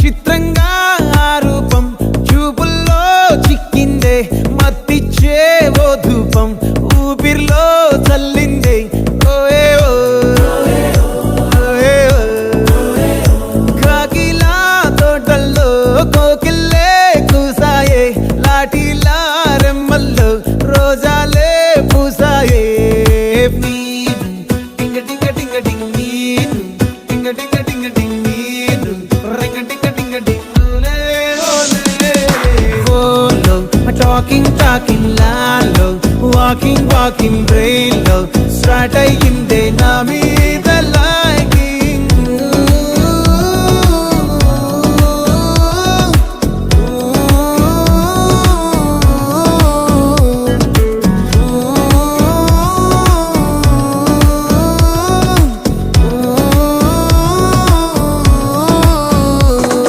చిత్రంగా ఆ రూపం చూపుల్లో చిక్కిందే మత్తిచ్చే ఓ ధూపం ఊపిరిలో చల్లిందే ఓయే ఓ కాకిలా తోటల్లో కోకిల్లే కూసాయే లాఠీలా రెమ్మల్లో రోజాలే పూసాయే టింగ టింగ టింగ టింగ్ నీరు టింగ టింగ టింగ టింగ్ నీరు రింగ టింగ టింగ టింగ్ ఓలో టాకింగ్ లాలో వాకింగ్ బ్రెయిన్ లో స్టార్ట్ అయ్యిందే నా మీ